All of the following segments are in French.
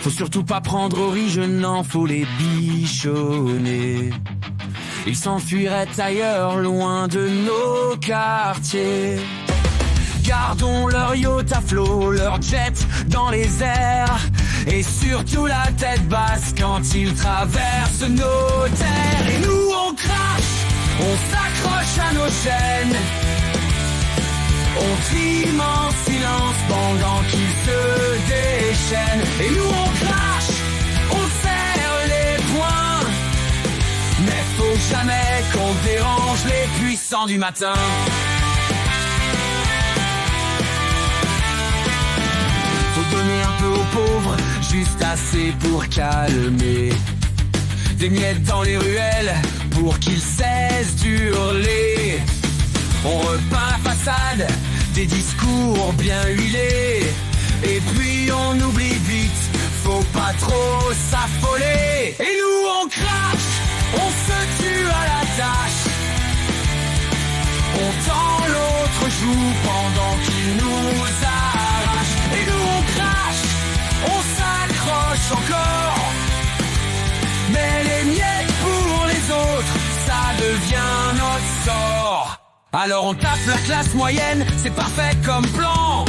Faut surtout pas prendre au rigenant, faut les bichonner. Ils s'enfuiraient ailleurs, loin de nos quartiers. Gardons leur yacht à flot, leur jet dans les airs, et surtout la tête basse quand ils traversent nos terres. Et nous on crache, on s'accroche à nos chaînes, on trime en silence pendant qu'ils se déchaînent. Et nous on crache, on serre les poings, mais faut jamais qu'on dérange les puissants du matin. Faut donner un peu aux pauvres, juste assez pour calmer. Des miettes dans les ruelles pour qu'ils cessent d'hurler. On repeint la façade, des discours bien huilés. Et puis on oublie vite, faut pas trop s'affoler. Et nous on crache, on se tue à la tâche. On tend l'autre joue pendant qu'il nous arrache. Et nous on crache, on s'accroche encore. Mais les miettes pour les autres, ça devient notre sort. Alors on tape la classe moyenne, c'est parfait comme plan.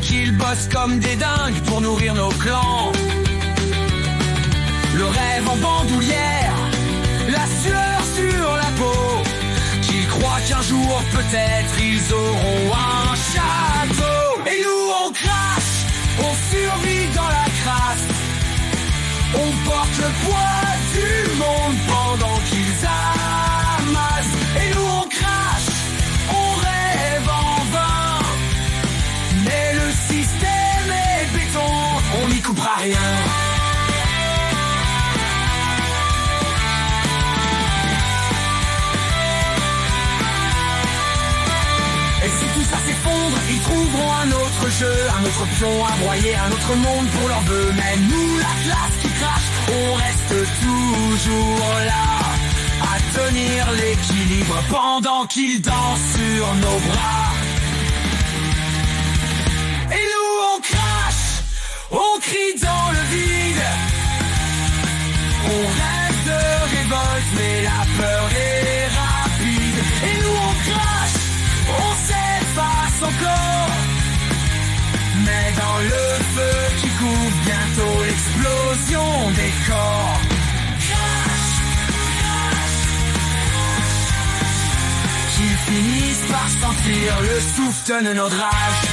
Qu'ils bossent comme des dingues pour nourrir nos clans. Le rêve en bandoulière, la sueur sur la peau. Qu'ils croient qu'un jour peut-être ils auront un château. Et nous on crache, on survit dans la crasse. On porte le poids du monde pendant qu'ils amassent. Et nous on crache, on rêve en vain. Mais le système est béton, on n'y coupera rien. Et si tout ça s'effondre, ils trouveront un autre jeu, un autre pion à broyer, un autre monde pour leurs vœux. Mais nous, la classe qui crache, on reste toujours là, à tenir l'équilibre pendant qu'ils dansent sur nos bras. Et nous, on crache, on crie dans le vide. On rêve de révolte, mais la peur est rapide. Et nous, on crache, on s'efface encore. Mais dans le feu qui couvre bientôt l'explosion des corps. Crash, crash, qu'ils finissent par sentir le souffle de notre rage.